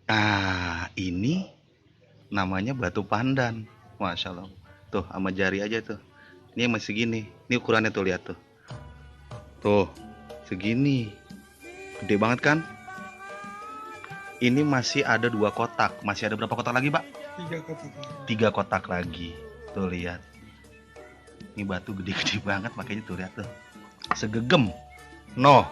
Nah, ini namanya batu pandan. Masya Allah. Tuh, sama jari aja tuh. Ini yang masih segini. Ini ukurannya tuh, lihat tuh. Tuh, segini. Gede banget kan? Ini masih ada 2 kotak. Masih ada berapa kotak lagi, Pak? 3 kotak lagi. 3 kotak lagi. Tuh, lihat. Ini batu gede-gede banget, makanya tuh lihat tuh. Segegem. Noh.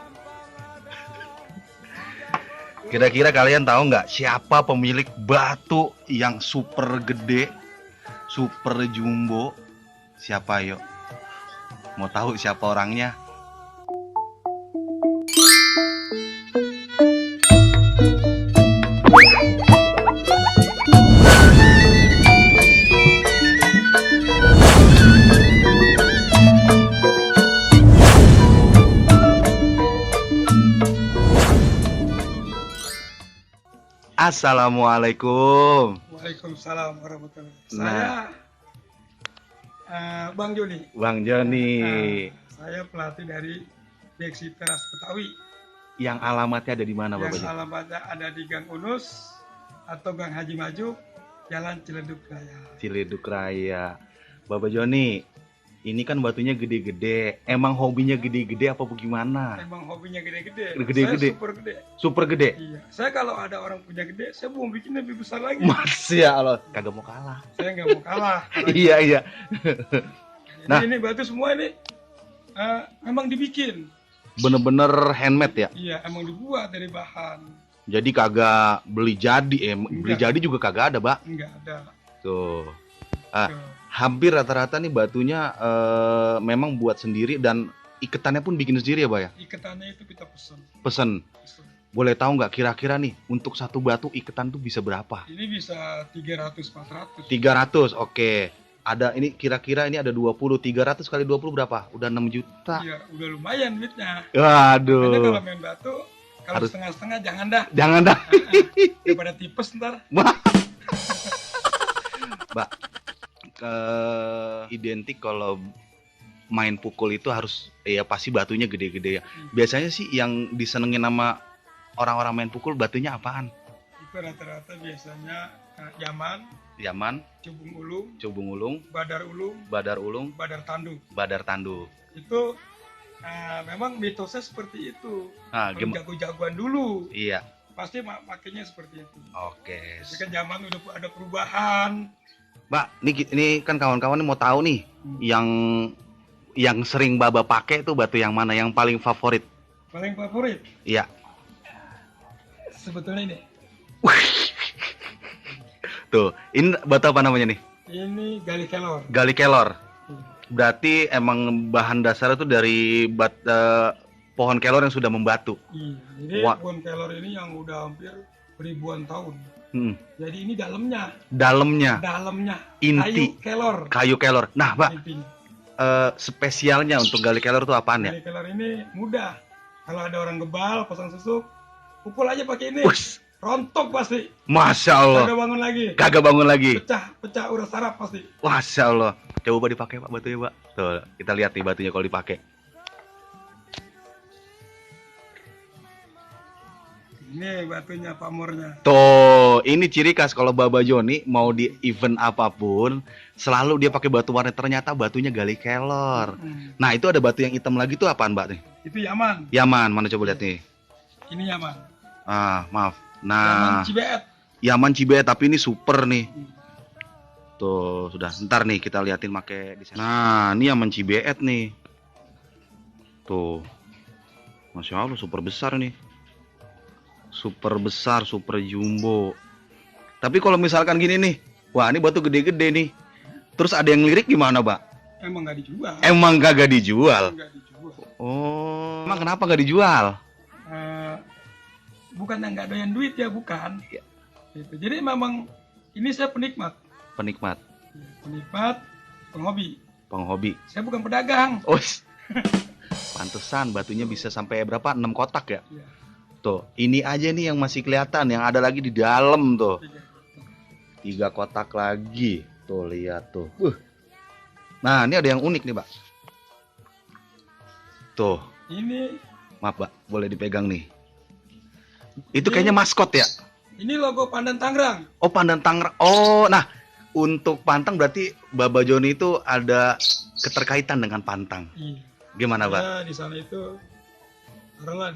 Kira-kira kalian tahu nggak siapa pemilik batu yang super gede, super jumbo? Siapa yuk? Mau tahu siapa orangnya? Assalamualaikum. Waalaikumsalam warahmatullahi wabarakatuh. Nah. Saya Bang Joni. Bang Joni. Saya pelatih dari BXC Teras Betawi. Yang alamatnya ada di mana, Bapak? Yang alamatnya ada di Gang Unus atau Gang Haji Maju, Jalan Ciledug Raya. Ciledug Raya. Bapak Joni, ini kan batunya gede-gede. Emang hobinya gede-gede apa bagaimana? Emang hobinya gede-gede. Gede-gede. Saya super gede. Super gede. Iya. Saya kalau ada orang punya gede, saya mau bikin lebih besar lagi. Masya Allah, kagak mau kalah. Saya nggak mau kalah. Iya, iya. Jadi Nah. ini batu semua ini memang dibikin. Bener-bener handmade ya? Iya, emang dibuat dari bahan. Jadi kagak beli jadi, beli Enggak. jadi juga kagak ada, Pak. Enggak ada. Tuh. Tuh. Hampir rata-rata nih batunya memang buat sendiri dan iketannya pun bikin sendiri ya, Pak ya? Iketannya itu kita pesen. Pesen. Boleh tahu nggak kira-kira nih untuk satu batu iketan tuh bisa berapa? Ini bisa 300-400. 300, oke. Ada ini kira-kira ini ada 20, 300 kali 20 berapa? Udah 6 juta. Iya, udah lumayan duitnya. Waduh. Makanya kalau main batu, kalau Harus- setengah-setengah jangan dah. Jangan dah. Daripada tipes ntar. Mbak, identik kalau main pukul itu harus ya pasti batunya gede-gede ya. Biasanya sih yang disenengin sama orang-orang main pukul batunya apaan? Itu rata-rata biasanya Yaman, Yaman, Cubung Ulung, Cubung Ulung, Badar Ulung, Badar Ulung, Badar Tanduk. Badar Tanduk. Itu memang mitosnya seperti itu. Nah, Kalau jago-jagoan dulu iya. pasti makainya seperti itu. Oke. Tapi kan zaman udah ada perubahan. Mbak, ini kan kawan-kawan mau tahu nih yang sering Baba pakai tuh batu yang mana yang paling favorit? Paling favorit Iya. sebetulnya ini. Tuh, ini batu apa namanya nih? Ini gali kelor. Gali kelor. Berarti emang bahan dasar itu dari pohon kelor yang sudah membatu. Iya, jadi pohon kelor ini yang udah hampir ribuan tahun. Jadi ini dalamnya. Dalamnya. Kayu Inti. kelor. Kayu kelor. Nah, Pak, Intinya. spesialnya untuk gali kelor itu apaan ya? Gali kelor ini mudah. Kalau ada orang gebal, pasang susuk, pukul aja pakai ini. Ush, Rontok pasti. Masya Allah. Kagak bangun lagi. Kagak bangun lagi. Pecah urat saraf pasti. Masya Allah. Coba dipakai Pak batunya, Pak. Tuh, kita lihat nih batunya kalau dipakai. Ini batunya pamornya. Tuh, ini ciri khas kalau Baba Joni mau di event apapun, selalu dia pakai batu warna, ternyata batunya gali kelor. Nah, itu ada batu yang hitam lagi tuh apaan, Mbak nih? Itu Yaman. Yaman, mana coba lihat nih. Ini Yaman. Maaf. Yaman Nah, Cibeet. Yaman Cibeet, tapi ini super nih. Tuh, sudah. Ntar nih kita liatin pakai di sana. Nah, ini Yaman Cibeet nih. Tuh. Masya Allah, super besar nih. Super besar, super jumbo. Tapi kalau misalkan gini nih, wah ini batu gede-gede nih. Terus ada yang lirik gimana, Pak? Emang nggak dijual. Emang kagak dijual? Nggak dijual. Oh, emang kenapa nggak dijual? Bukan yang nggak doyan duit ya, bukan. Gitu. Jadi memang ini saya penikmat. Penikmat, Penikmat, penghobi. penghobi. Saya bukan pedagang. Oh, pantesan batunya bisa sampai berapa? 6 kotak ya? Iya. Tuh, ini aja nih yang masih kelihatan, yang ada lagi di dalam tuh. 3 kotak lagi. Tuh, lihat tuh. Nah, ini ada yang unik nih, Pak. Tuh. Ini Maaf, Pak, boleh dipegang nih. Itu kayaknya maskot ya? Ini logo Pandan Tangerang. Oh, Pandan Tangerang. Oh, nah untuk Pantang berarti Baba Joni itu ada keterkaitan dengan Pantang. Iya. Gimana, Pak? Ya, di sana itu karena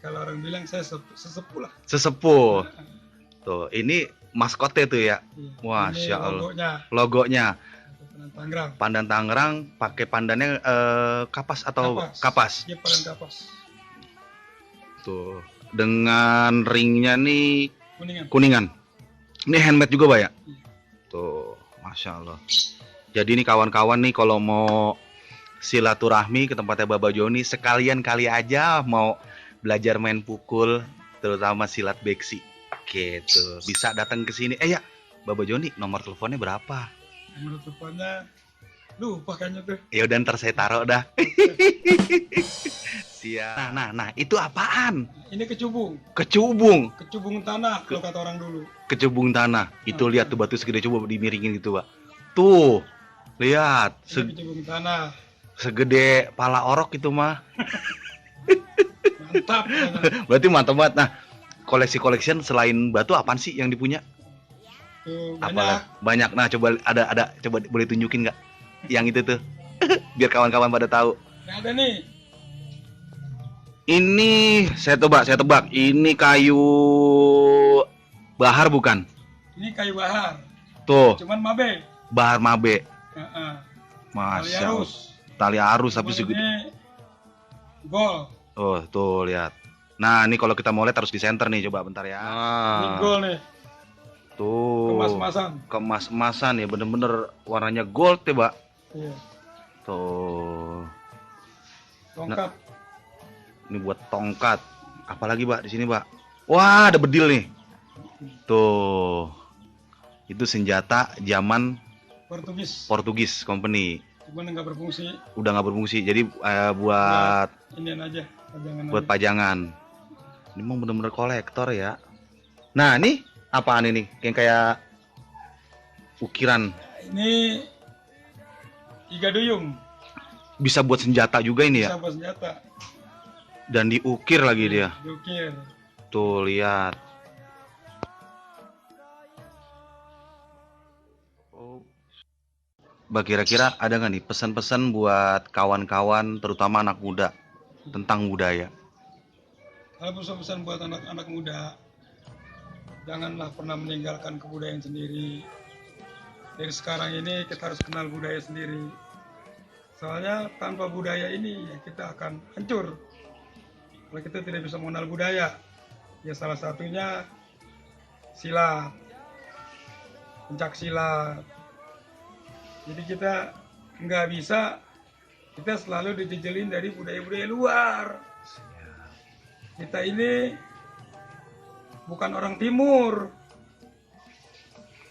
kalau orang bilang saya sesepuh lah. Sesepuh. Tuh, ini maskotnya tuh ya. Iya. Masya Ini Allah. Logonya. Pandan Tangerang. Pandan Tangerang pakai pandannya kapas atau kapas? Iya, pandan kapas. Tuh, dengan ringnya nih Kuningan. kuningan. Ini handmade juga, Pak ya? Iya. Tuh, Masya Allah. Jadi nih kawan-kawan nih kalau mau silaturahmi ke tempatnya Baba Joni, sekalian kali aja mau belajar main pukul, terutama silat beksi. Gitu, bisa datang ke sini. Ya, Baba Joni, nomor teleponnya berapa? Nomor teleponnya lupa kayaknya tuh. Ya udah ntar saya taruh dah. Siap. Nah, itu apaan? Ini kecubung. Kecubung. Kecubung tanah kalau kata orang dulu. Kecubung tanah. Itu lihat tuh batu segede, coba dimiringin gitu, Pak. Tuh. Lihat, Ini kecubung tanah. segede pala orok itu mah. Mantap. Berarti mantap banget. Nah, koleksi-koleksian selain batu apaan sih yang dipunya? Tuh, Apalah? Banyak. Nah, coba ada coba boleh tunjukin nggak? Yang itu tuh. Biar kawan-kawan pada tahu. Nggak ada nih. Ini saya tebak. Ini kayu bahar bukan? Ini kayu bahar. Tuh, Cuman mabe. bahar mabe. Tali Masya Allah. arus. Tali arus tapi Cuman segede. ini gol. Oh, tuh lihat. Nah, ini kalau kita mau lihat harus di center nih, coba bentar ya. Ini gol nih. Tuh. Kemas-kemasan. Kemas-kemasan ya, bener-bener warnanya gold ya, Pak. Iya. Tuh. Tongkat. Ini buat tongkat. Apalagi, Pak, di sini, Pak? Wah, ada bedil nih. Tuh. Itu senjata zaman Portugis Company. Cuman nggak berfungsi. Udah nggak berfungsi. Jadi buat Inian aja, pajangan buat aja. pajangan. Ini memang bener-bener kolektor ya. Nah, ini apaan ini? Yang kayak ukiran. Ini iga duyung. Bisa buat senjata juga ini ya. Bisa buat senjata. Dan diukir lagi dia. Diukir. Tuh, lihat. Mbak, kira-kira ada nggak nih pesan-pesan buat kawan-kawan, terutama anak muda, tentang budaya? Kalau pesan-pesan buat anak-anak muda, janganlah pernah meninggalkan kebudayaan sendiri. Dari sekarang ini kita harus kenal budaya sendiri. Soalnya tanpa budaya ini ya kita akan hancur. Kalau kita tidak bisa mengenal budaya, ya salah satunya silat, pencak silat. Jadi kita nggak bisa, kita selalu dijejelin dari budaya-budaya luar. Kita ini bukan orang timur.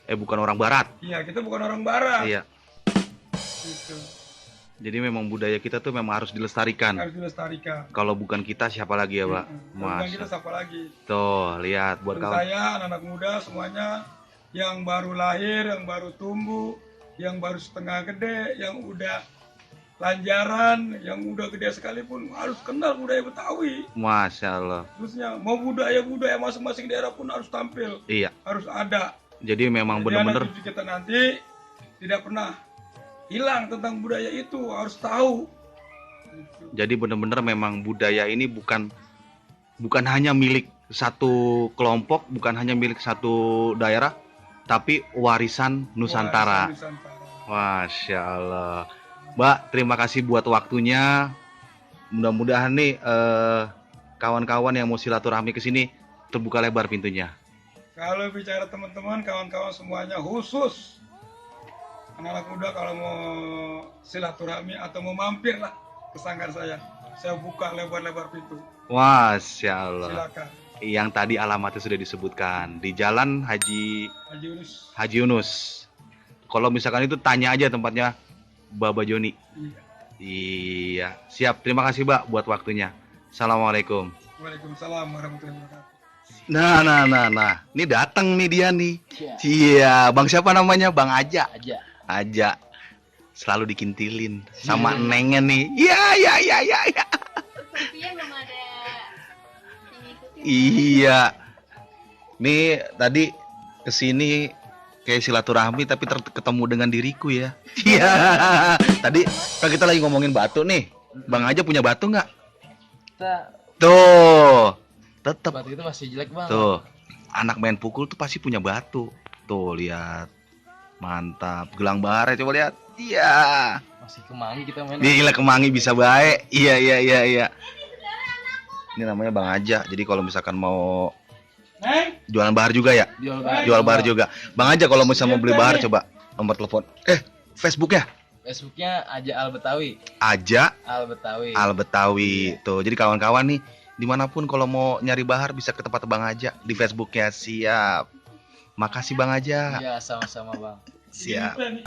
Bukan orang barat. Iya, kita bukan orang barat. Iya. Gitu. Jadi memang budaya kita tuh memang harus dilestarikan. Harus dilestarikan. Kalau bukan kita siapa lagi ya, Pak? Bukan kita siapa lagi. Tuh, lihat buat kawan. Saya, anak-anak muda semuanya yang baru lahir, yang baru tumbuh, yang baru setengah gede, yang udah lanjaran, yang udah gede sekalipun harus kenal budaya Betawi. Masya Allah. Terusnya mau budaya-budaya masing-masing daerah pun harus tampil. Iya. Harus ada. Jadi memang benar-benar kita nanti tidak pernah hilang tentang budaya itu, harus tahu. Jadi benar-benar memang budaya ini bukan hanya milik satu kelompok, bukan hanya milik satu daerah, tapi warisan Nusantara. Masya Allah. Mbak, terima kasih buat waktunya. Mudah-mudahan nih kawan-kawan yang mau silaturahmi ke sini terbuka lebar pintunya. Kalau bicara teman-teman, kawan-kawan semuanya, khusus anak-anak muda kalau mau silaturahmi atau mau mampir lah ke sanggar saya buka lebar-lebar pintu. Masya Allah. Silakan. Yang tadi alamatnya sudah disebutkan di Jalan Haji Yunus. Kalau misalkan itu tanya aja tempatnya Baba Joni. Iya. Siap. Terima kasih, Mbak, buat waktunya. Assalamualaikum. Waalaikumsalam warahmatullahi wabarakatuh. Nah. Ini datang nih dia nih. Iya. Bang siapa namanya? Bang Aja. Aja. Selalu dikintilin sama Nengen nih. Iya. Sepertinya belum ada yang ngikutin. Iya. Nih tadi kesini kayak silaturahmi tapi ketemu dengan diriku ya. Iya. Tadi kan kita lagi ngomongin batu nih. Bang aja punya batu nggak? Kita Tuh, tetep batu itu masih jelek banget. tuh. Anak main pukul tuh pasti punya batu. Tuh lihat, mantap. Gelang bara coba lihat. Iya. Masih kemangi kita main. Gila kemangi bisa baik. Iya iya iya iya. Ini namanya Bang Aja. Jadi kalau misalkan mau jualan bahar juga ya? Jual bahar juga. Bang Aja kalau misalnya mau beli bahar coba nomor telepon. Facebook ya? Facebooknya Aja Al Betawi. Aja Al Betawi. Al Betawi. Tuh, jadi kawan-kawan nih dimanapun kalau mau nyari bahar bisa ke tempat Bang Aja di Facebooknya. Siap. Makasih Bang Aja. Iya, sama-sama Bang. Siap. Ini